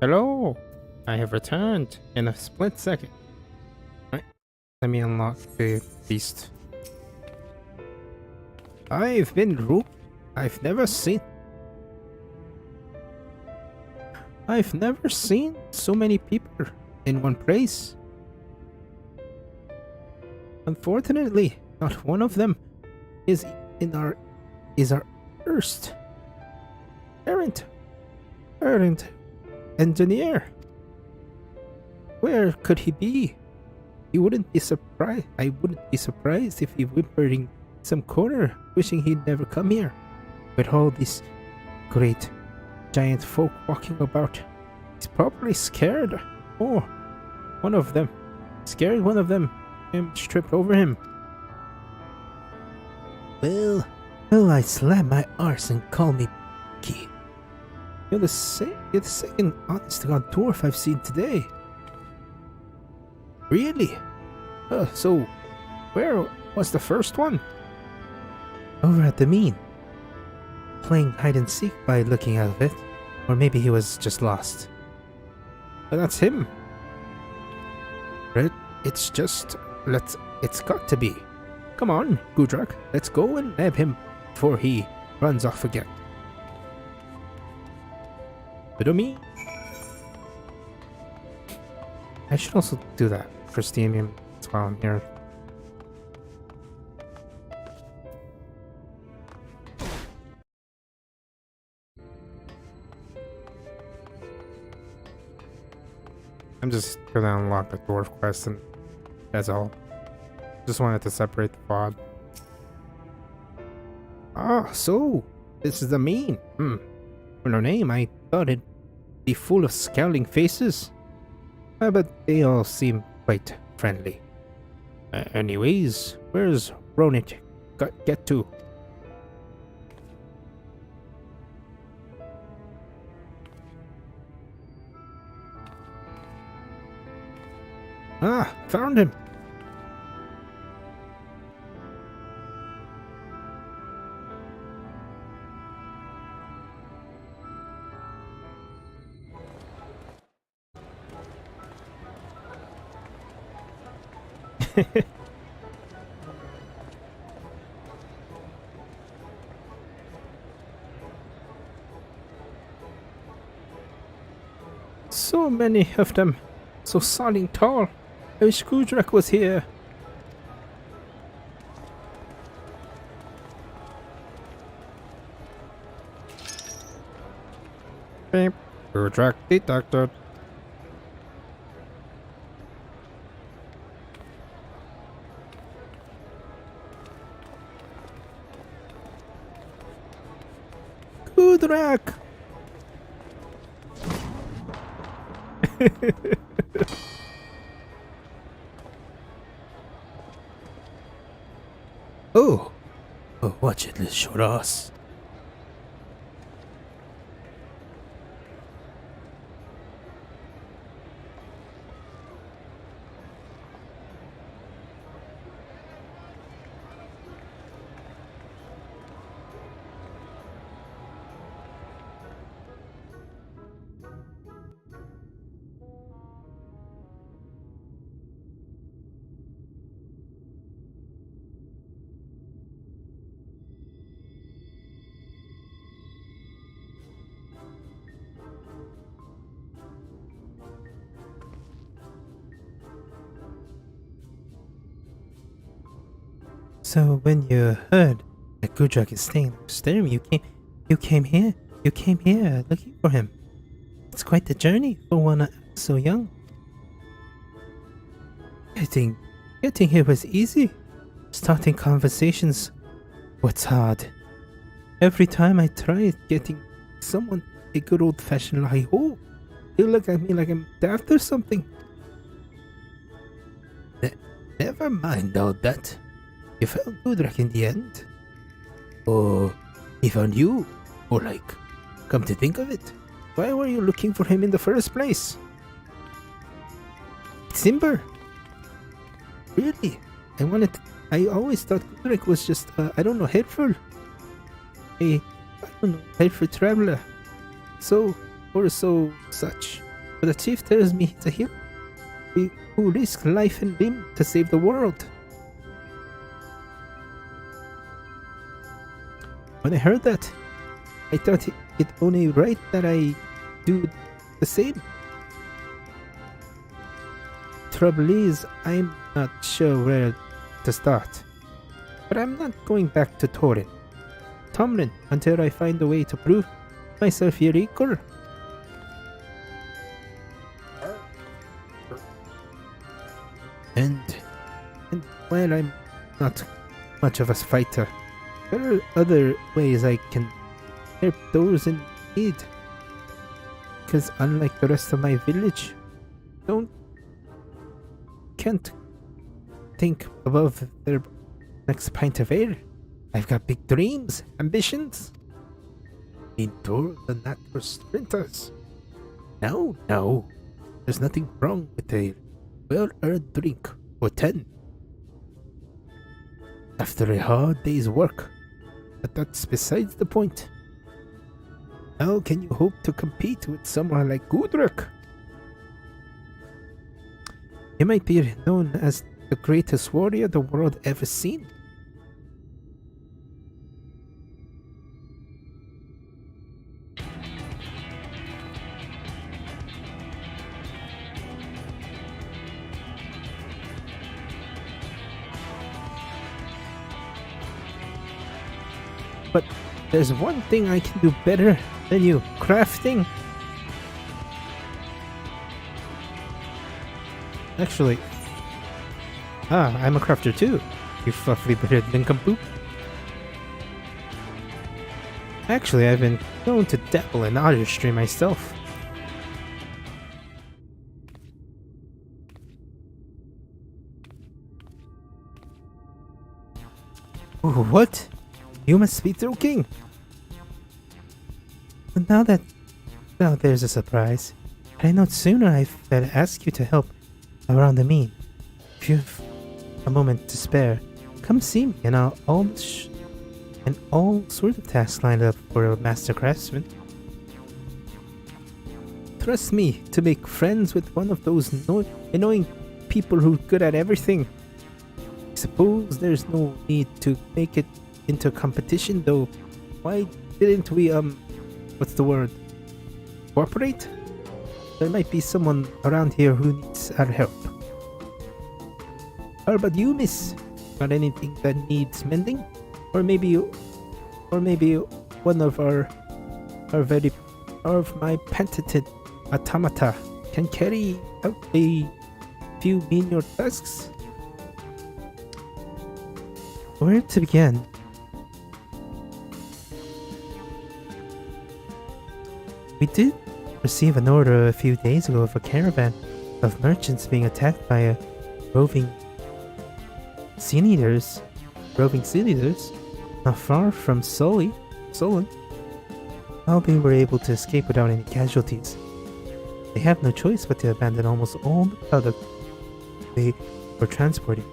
Hello! I have returned in a split second. Right, let me unlock the beast. I've been rooked. I've never seen so many people in one place. Unfortunately, not one of them is our first errant engineer. Where could he be? I wouldn't be surprised if he whimpered in some corner, wishing he'd never come here. With all these great giant folk walking about, he's probably scared. Oh, one of them tripped over him. Well, I slam my arse and call me Key. You're the second honest-to-God dwarf I've seen today. Really? So, where was the first one? Over at the mean. Playing hide-and-seek by looking out of it. Or maybe he was just lost. But that's him. It's got to be. Come on, Gudrak, let's go and nab him before he runs off again. But me. I should also do that for Steamium while I'm here. I'm just gonna unlock the dwarf quest and that's all. Just wanted to separate the pod. Ah, so this is the mean. For no name, I thought it'd be full of scowling faces. But they all seem quite friendly. Anyways, where's Ronit get to? Ah, found him. So many of them, so sodding tall. I wish Gudrak was here. Beep. Gudrak detected. Gudrak! Oh, watch it, little short ass. So when you heard that Gudrak is staying in Strom, you came here looking for him. It's quite the journey for one so young. Getting here was easy. Starting conversations was hard. Every time I tried getting someone a good old-fashioned hi-ho, they look at me like I'm daft or something. Never mind all that. You found Gudrak in the end? Or he found you? Or come to think of it, why were you looking for him in the first place? Simber? Really? I always thought Gudrak was just, helpful. Helpful traveler. Such. But the chief tells me he's a hero who risked life and limb to save the world. When I heard that, I thought it only right that I do the same. Trouble is, I'm not sure where to start. But I'm not going back to Tomlin until I find a way to prove myself your equal. And while I'm not much of a fighter, there are other ways I can help those in need. Because unlike the rest of my village, can't think above their next pint of ale. I've got big dreams, ambitions. Endure the natural sprinters. No, there's nothing wrong with a well-earned drink or 10 after a hard day's work, but that's besides the point. How can you hope to compete with someone like Gudruk? He might be known as the greatest warrior the world ever seen. But there's one thing I can do better than you, crafting. Actually, I'm a crafter too, you fluffy bearded nincompoop. Actually, I've been known to dabble in artistry myself. Oh, what? You must be joking. Now there's a surprise. Had I known sooner, I'd ask you to help around the mean. If you've a moment to spare, come see me, and all sort of tasks lined up for a master craftsman. Trust me to make friends with one of those annoying people who's good at everything. I suppose there's no need to make it into competition, though. Why didn't we what's the word? Cooperate? There might be someone around here who needs our help. How about you, miss? Got anything that needs mending? Or maybe one of my patented automata can carry out a few menial tasks? Where to begin? We did receive an order a few days ago of a caravan of merchants being attacked by a roving sea eaters, not far from Solon. How they were able to escape without any casualties. They have no choice but to abandon almost all the product they were transporting.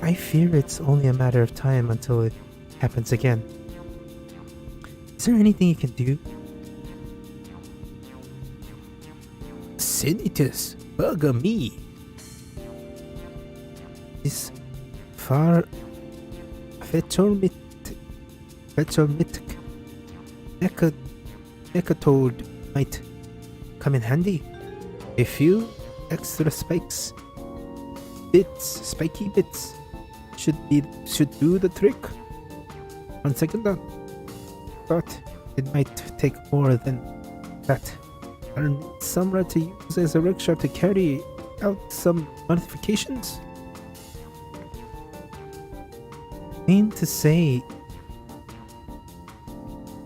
I fear it's only a matter of time until it happens again. Is there anything you can do? Sinitus, bugger me. This far Fetchormitic Decatold might come in handy. A few extra spiky bits should do the trick. On second thought, it might take more than that. I'll need Samra to use as a rickshaw to carry out some modifications. Mean to say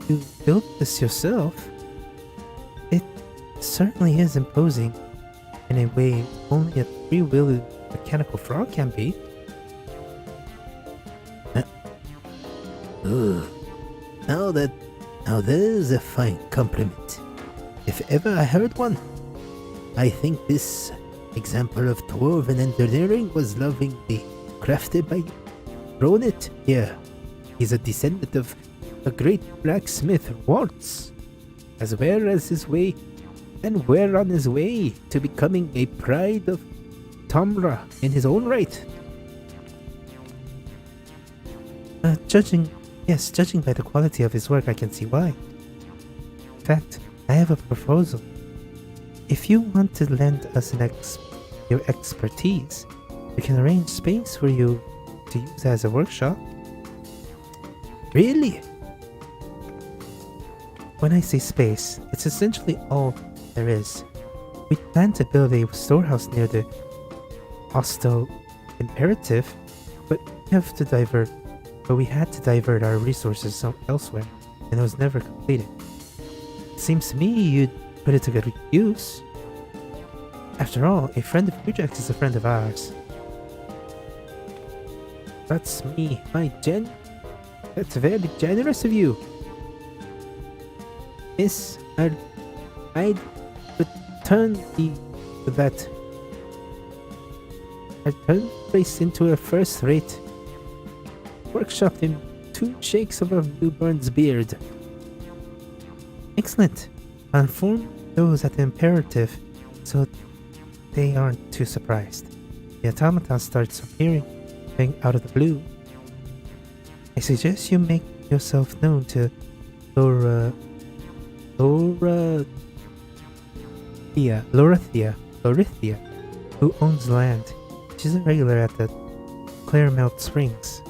you built this yourself? It certainly is imposing in a way only a three-wheeled mechanical frog can be. Now there's a fine compliment. If ever I heard one. I think this example of dwarven engineering was lovingly crafted by Ronit here. He's a descendant of the great blacksmith Waltz, as well as his way and were on his way to becoming a pride of Tomra in his own right. Judging by the quality of his work, I can see why. In fact, I have a proposal. If you want to lend us your expertise, we can arrange space for you to use as a workshop. Really? When I say space, it's essentially all there is. We plan to build a storehouse near the hostile imperative, but we had to divert our resources elsewhere, and it was never completed. It seems to me you'd put it to good use. After all, a friend of Reject is a friend of ours. That's me, That's very generous of you. Miss, I'd turn that place into a first-rate workshop in 2 shakes of a newborn's beard. Excellent. I'll inform those at the imperative so they aren't too surprised. The automaton starts appearing out of the blue. I suggest you make yourself known to Lorithia, who owns land. She's a regular at the Claremelt Springs.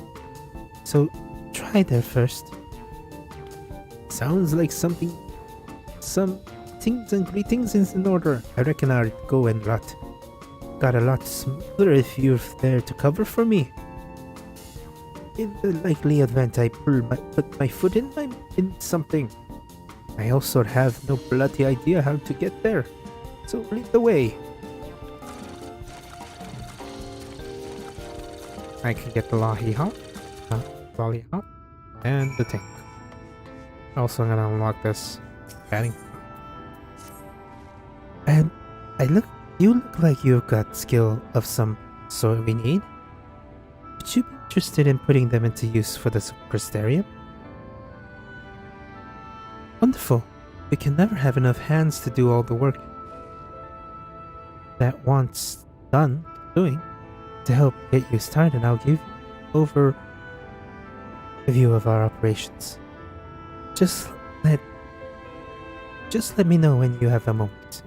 So try there first. Sounds like some things and greetings is in order. I reckon I'll go and got a lot smoother if you're there to cover for me. In the likely event I put my foot in something. I also have no bloody idea how to get there, so lead the way. I can get the Lollipop, and the tank. Also, I'm gonna unlock this batting. And you look like you've got skill of some sort we need. Would you be interested in putting them into use for the Superstarium? Wonderful. We can never have enough hands to do all the work that wants doing. To help get you started, I'll give you over a view of our operations. Just let me know when you have a moment.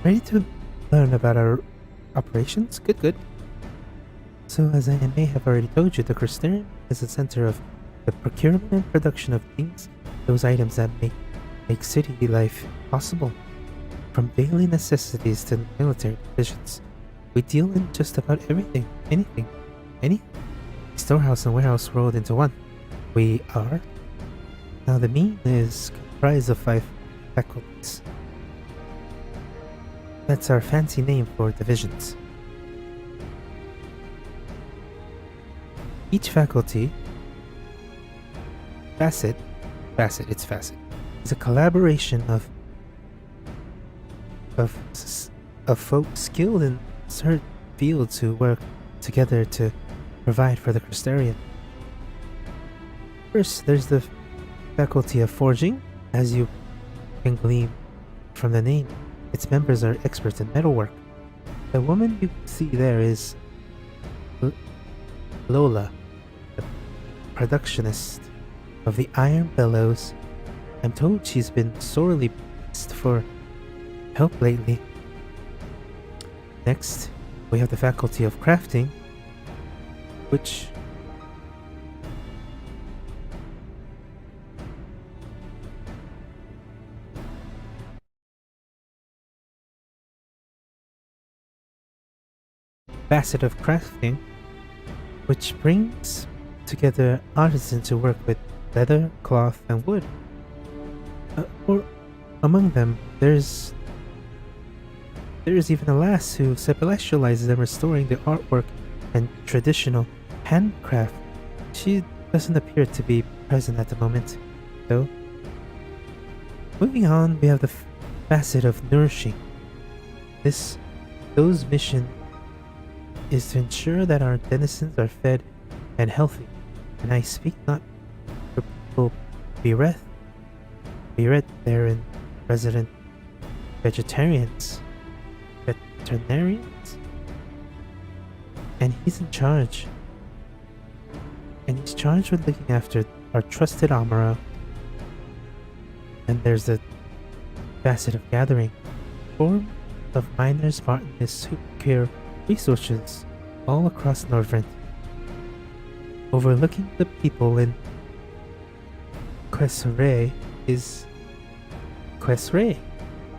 Ready to learn about our operations? Good. So, as I may have already told you, the Crystarium is the center of the procurement and production of things, those items that make city life possible. From daily necessities to military provisions, we deal in just about everything, anything. Storehouse and warehouse rolled into one. We are. Now the mean is comprised of 5 faculties. That's our fancy name for divisions. Each faculty, facet, is a collaboration of folks skilled in certain fields who work together to provide for the Crystarium. First, there's the faculty of forging. As you can glean from the name, its members are experts in metalwork. The woman you see there is Lola, the productionist of the Iron Bellows. I'm told she's been sorely pressed for help lately. Next, we have the faculty of crafting, which brings together artisans who work with leather, cloth, and wood. Or among them, there's even a lass who specializes in restoring the artwork and traditional handcraft. She doesn't appear to be present at the moment, though. Moving on, we have the facet of nourishing. Those mission is to ensure that our denizens are fed and healthy, And I speak not for people bereft therein resident vegetarians, veterinarians, and he's in charge. And he's charged with looking after our trusted armorer. And there's a facet of gathering, form of miners, botanists who procure resources all across Northrend, overlooking the people in Quesray is Quesray,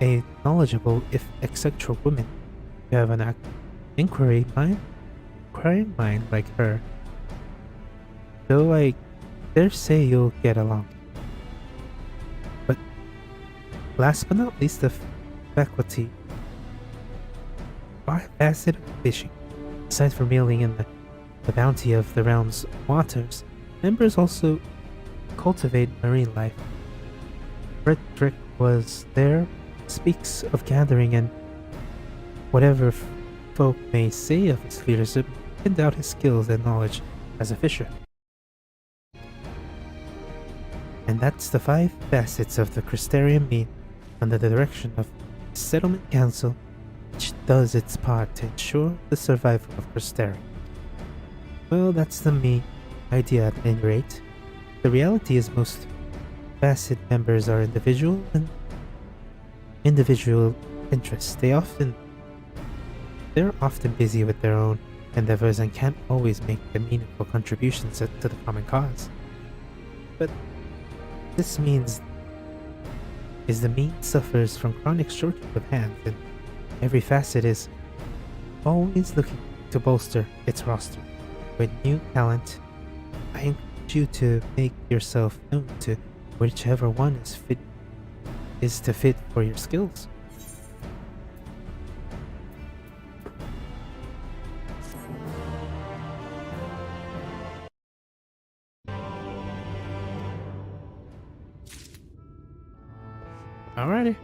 a knowledgeable if eccentric woman. You have an inquiring mind like her, though I dare say you'll get along. But last but not least, the faculty facet of fishing. Aside from reeling in the bounty of the realm's waters, members also cultivate marine life. Frederick was there, speaks of gathering, and whatever folk may say of his leadership, can doubt his skills and knowledge as a fisher. And that's the 5 facets of the Crystarium mean under the direction of the Settlement Council, which does its part to ensure the survival of Crystarium. Well, that's the main idea at any rate. The reality is most facet members are individual interests. They're often busy with their own endeavors and can't always make the meaningful contributions to the common cause. But this means the mean suffers from chronic shortage of hands, and every facet is always looking to bolster its roster with new talent. I encourage you to make yourself known to whichever one is to fit for your skills. Alrighty.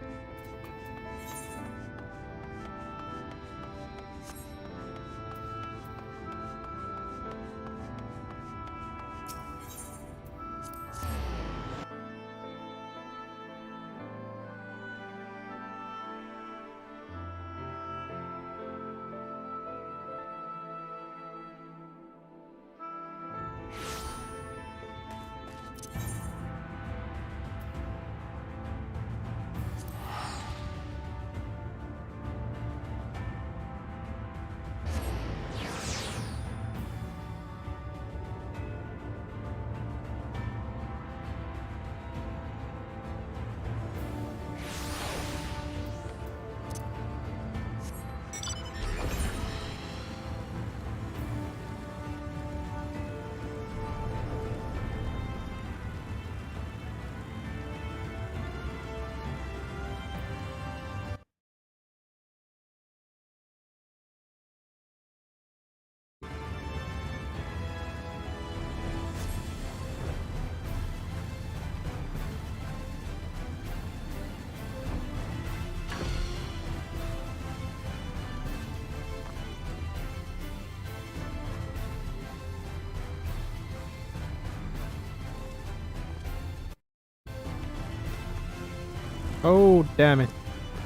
Oh, damn it.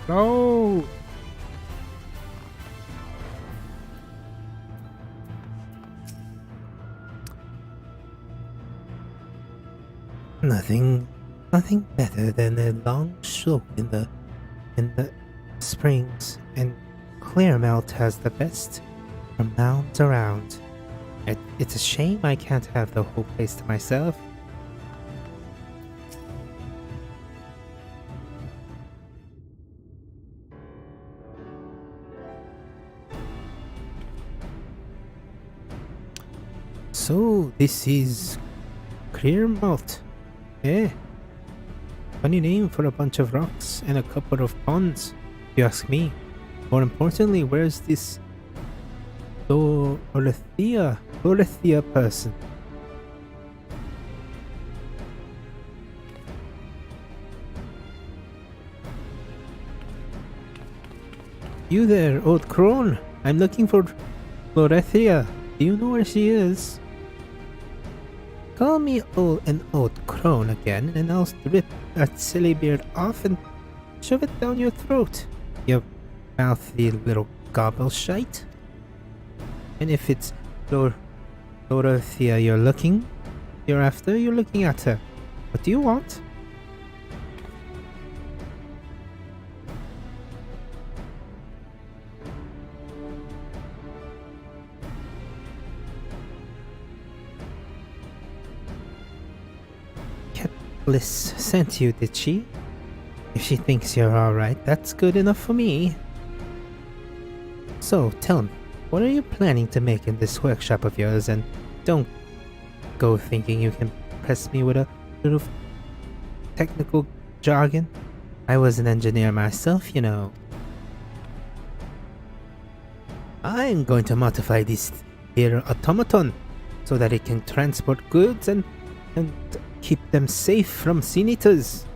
No! Nothing better than a long soak in the springs, and Clearmelt has the best from mounds around. It's a shame I can't have the whole place to myself. So, this is Clearmouth. Eh? Funny name for a bunch of rocks and a couple of ponds, if you ask me. More importantly, where's this Dorothea person? You there, old crone. I'm looking for Dorothea. Do you know where she is? Call me an old crone again, and I'll rip that silly beard off and shove it down your throat, you mouthy little gobble shite. And if it's Dorothea you're after, you're looking at her. What do you want? Bliss sent you, did she? If she thinks you're alright, that's good enough for me. So, tell me, what are you planning to make in this workshop of yours? And don't go thinking you can press me with a little technical jargon. I was an engineer myself, you know. I'm going to modify this here automaton so that it can transport goods and keep them safe from sin eaters.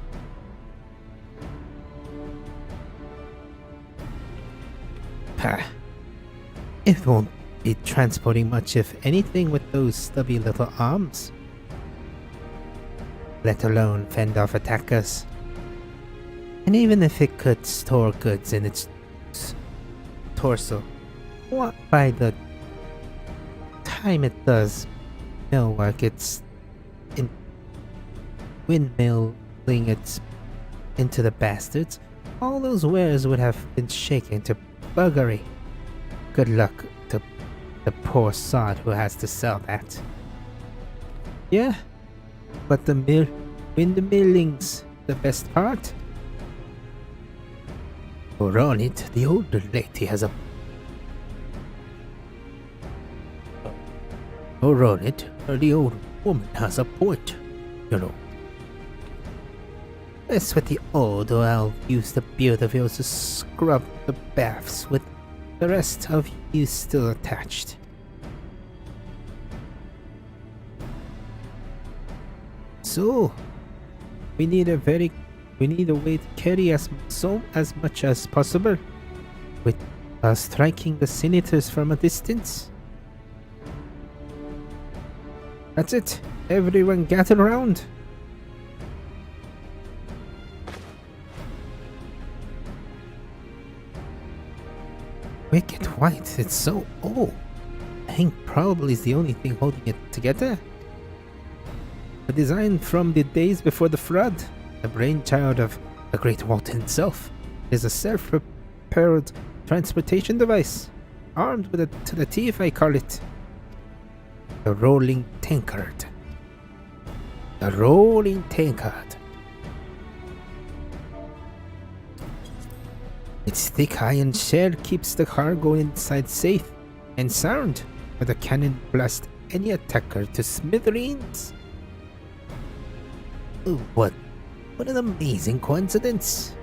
Pah. It won't be transporting much, if anything, with those stubby little arms. Let alone fend off attackers. And even if it could store goods in its torso, what by the time it does mill work, it's in windmilling it into the bastards, all those wares would have been shaken to buggery. Good luck to the poor sod who has to sell that. Yeah, but the windmilling's the best part. Or on it, the older lady has a... Or on it, the old woman has a point, you know. Mess with the old, or I'll use the beard of yours to scrub the baths with the rest of you still attached. So, we need a way to carry as much as possible, with striking the senators from a distance. That's it. Everyone gather around. Wicked white, it's so old. Ink probably is the only thing holding it together. A design from the days before the flood, the brainchild of the Great Walt himself, is a self-propelled transportation device, armed with to the teeth, I call it. The rolling tankard. The rolling tankard. Its thick iron shell keeps the cargo inside safe and sound, but the cannon blasts any attacker to smithereens. Oh, what an amazing coincidence!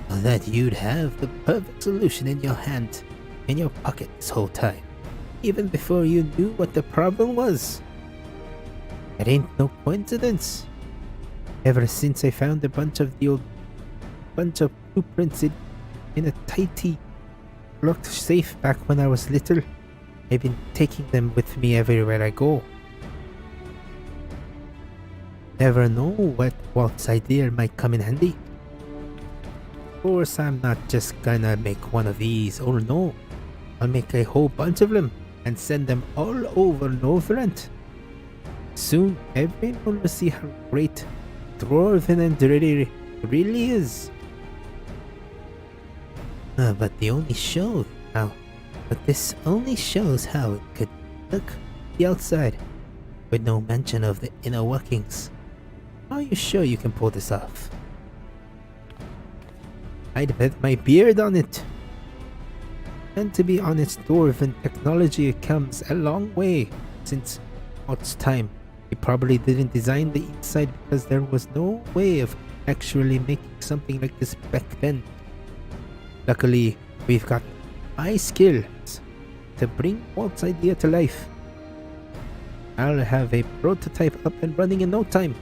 That you'd have the perfect solution in your hand, in your pocket this whole time, even before you knew what the problem was. It ain't no coincidence. Ever since I found a bunch of blueprints in a tighty locked safe back when I was little, I've been taking them with me everywhere I go. Never know what Walt's idea might come in handy. Of course, I'm not just gonna make one of these, oh no. I'll make a whole bunch of them and send them all over Novrant. Soon, everyone will see how great Dwarven and really is. But this only shows how it could look the outside, with no mention of the inner workings. Are you sure you can pull this off? I'd bet my beard on it. And to be honest, Dwarven technology comes a long way since Walt's time. He probably didn't design the inside because there was no way of actually making something like this back then. Luckily, we've got my skills to bring Walt's idea to life. I'll have a prototype up and running in no time.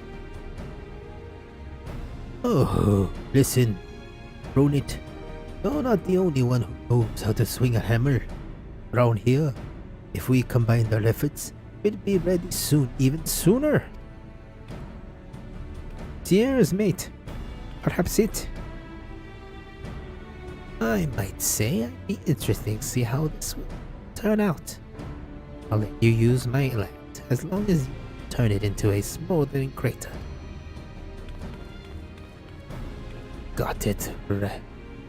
Oh, listen, Ronit, you're not the only one who knows how to swing a hammer. Around here, if we combined our efforts, will be ready soon, even sooner. Cheers, mate. Perhaps it. I might say it'd be interesting to see how this will turn out. I'll let you use my land as long as you turn it into a smoldering crater. Got it.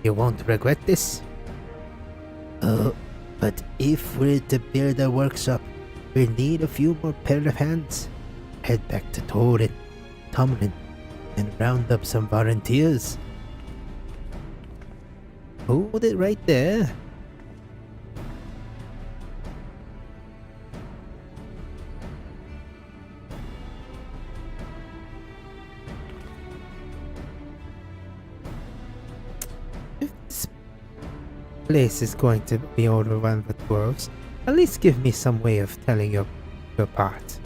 You won't regret this. Oh, but if we're to build a workshop, we'll need a few more pair of hands. Head back to Tomlin, and round up some volunteers. Hold it right there. If this place is going to be overrun with dwarves, at least give me some way of telling your part.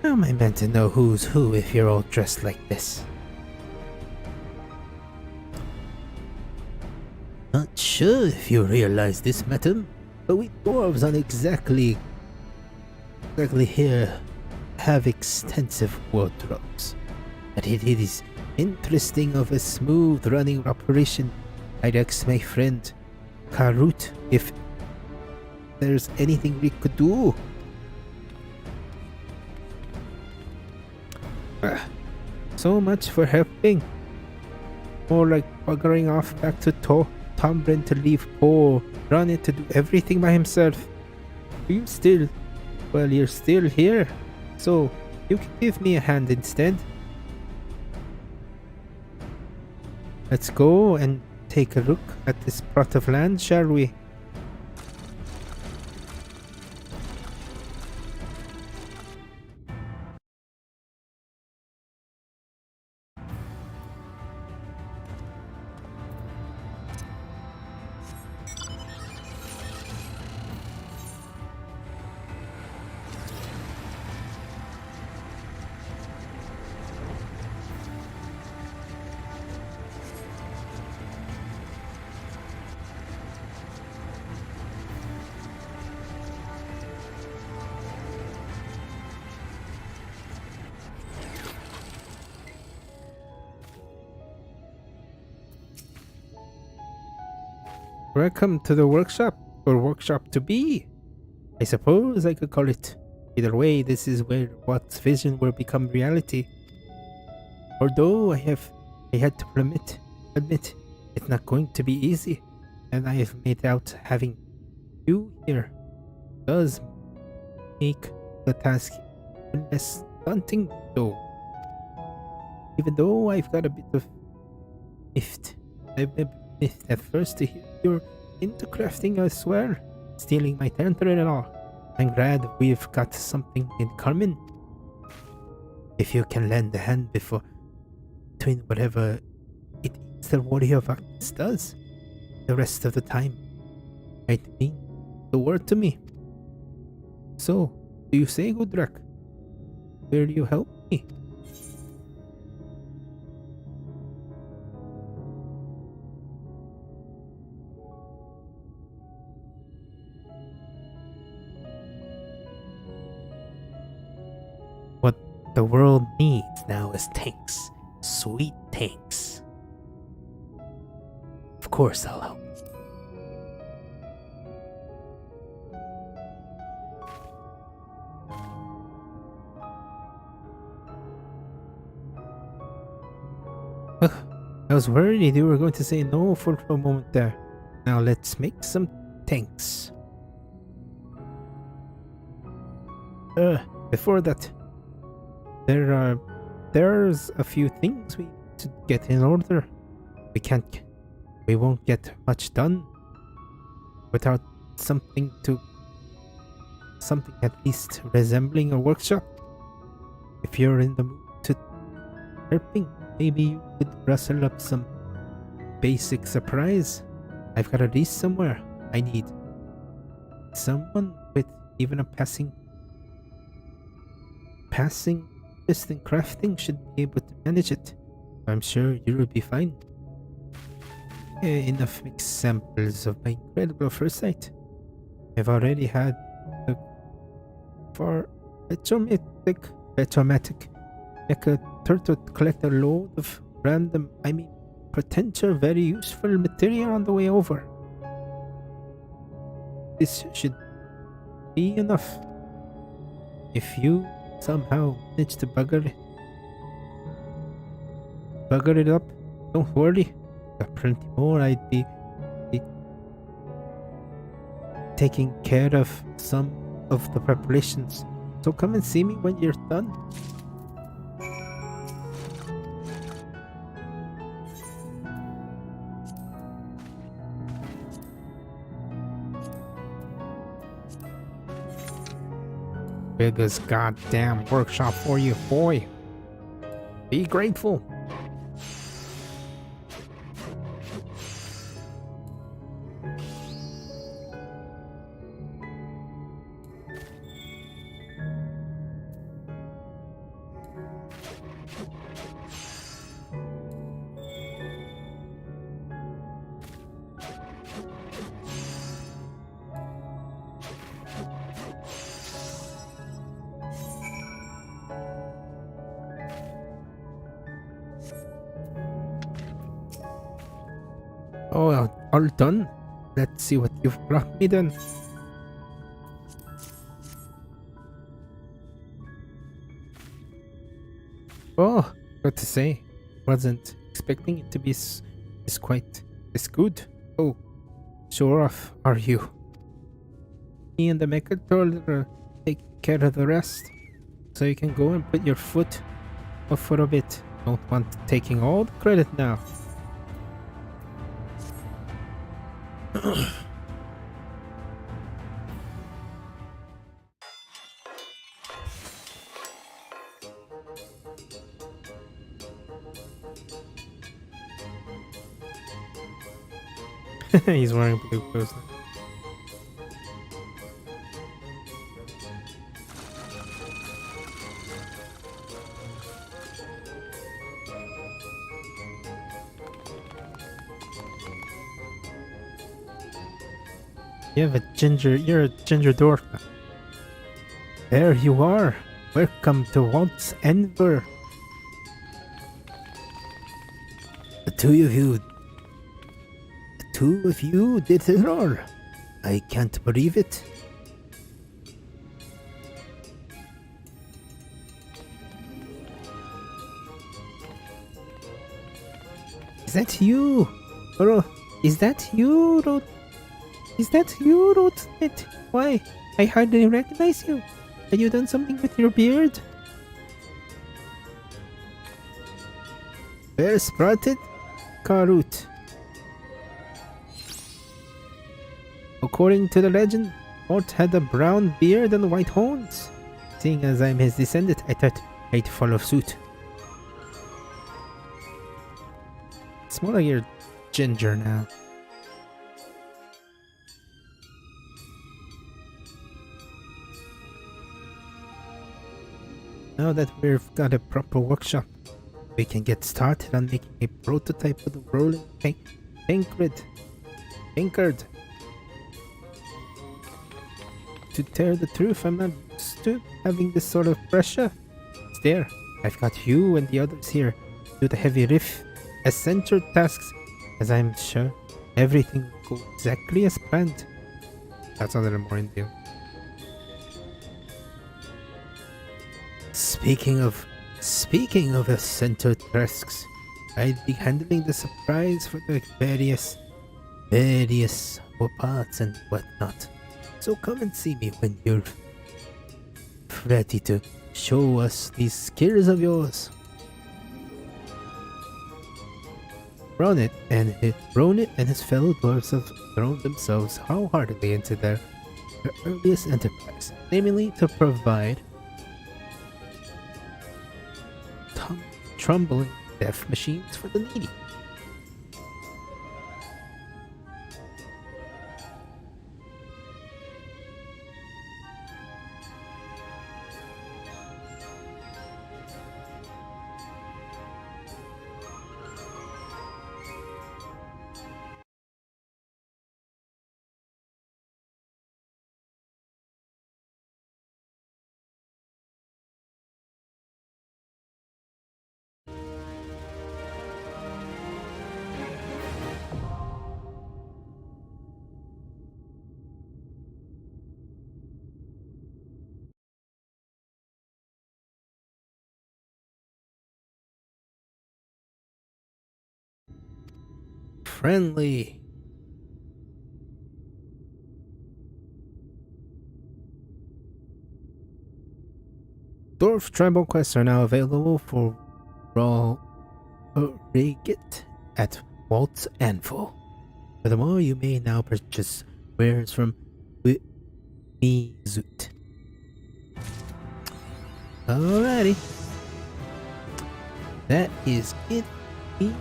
How am I meant to know who's who if you're all dressed like this? Not sure if you realize this, madam, but we dwarves aren't exactly here have extensive wardrobes. But it is interesting of a smooth running operation. I'd ask my friend Karut if there's anything we could do. So much for helping. More like buggering off back to Tomlin to leave poor Ronnie to do everything by himself. You're still here, so you can give me a hand instead. Let's go and take a look at this plot of land, shall we? Welcome to the workshop, or workshop to be. I suppose I could call it. Either way, this is where Watt's vision will become reality. Although I had to admit, it's not going to be easy, and I have made out having you here does make the task less daunting, though. Even though I've got a bit of I've been miffed at first to hear you're into crafting as well, stealing my territory and all. I'm glad we've got something in common. If you can lend a hand between whatever it is the warrior of Agnes does, the rest of the time might mean the word to me. So, do you say, Gudrak? Will you help me? What the world needs now is tanks. Sweet tanks. Of course I'll help. I was worried you were going to say no for a moment there. Now let's make some tanks. Before that, there's a few things we need to get in order. We won't get much done without something at least resembling a workshop. If you're in the mood to helping, maybe you could rustle up some basic supplies. I've got a list somewhere. I need someone with even a passing interest in crafting should be able to manage it. I'm sure you'll be fine. Enough examples of my incredible foresight. I've already had a far automatic mecha turtle collect a load of random, potential very useful material on the way over. This should be enough. If you somehow manage to bugger it up, don't worry. Got plenty more. I'd be taking care of some of the preparations. So come and see me when you're done. Biggest goddamn workshop for you, boy. Be grateful. Oh, all done? Let's see what you've brought me then. Oh, what to say. Wasn't expecting it to be quite this good. Oh, sure off, are you? Me and the mecha told take care of the rest. So you can go and put your foot up for a bit. Don't want taking all the credit now. He's wearing blue clothes. You're a ginger dwarf. There you are. Welcome to Walt's Enver. The two of you did it all. I can't believe it. Is that you? Bro, is that you, Rod? Is that you, Rodnett? Why? I hardly recognize you. Have you done something with your beard? Well spotted, Karut. According to the legend, Ort had a brown beard and white horns. Seeing as I'm his descendant, I thought I'd follow suit. It's more like you're ginger now. Now that we've got a proper workshop, we can get started on making a prototype of the rolling Pinkered. To tell the truth, I'm not used to having this sort of pressure. It's there. I've got you and the others here to do the heavy essential tasks, as I'm sure everything will go exactly as planned. That's a little more in deal. Speaking of essential tasks, I'd be handling the supplies for the various parts and whatnot. So come and see me when you're ready to show us these skills of yours. Ronet and his fellow dwarves have thrown themselves wholeheartedly into their earliest enterprise, namely to provide trembling death machines for the needy. friendly. Dwarf tribal quests are now available for raw Regit at Walt's Anvil. Furthermore, you may now purchase wares from Mizut. Alrighty. That is it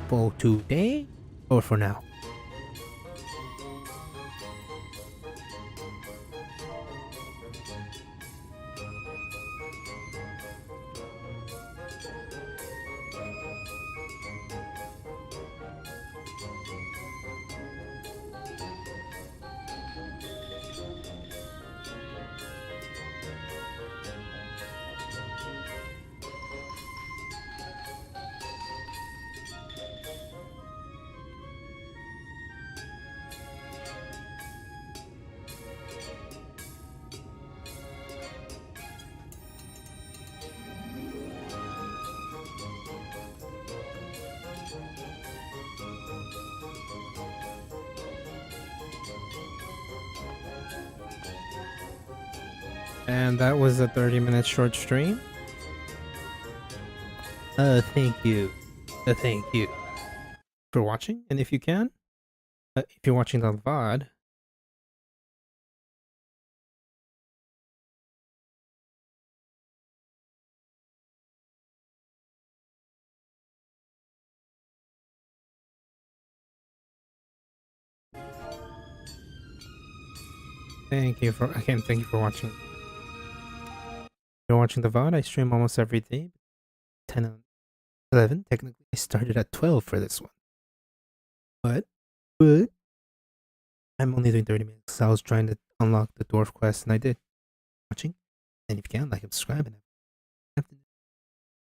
for today, or for now. And that was a 30-minute short stream. Thank you. Thank you for watching. And if you can, if you're watching the VOD, thank you for watching. If you're watching the VOD, I stream almost every day. 10 and 11. Technically, I started at 12 for this one. But I'm only doing 30 minutes. I was trying to unlock the dwarf quest, and I did. Watching, and if you can, like and subscribe, and have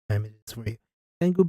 5 minutes for you. And goodbye.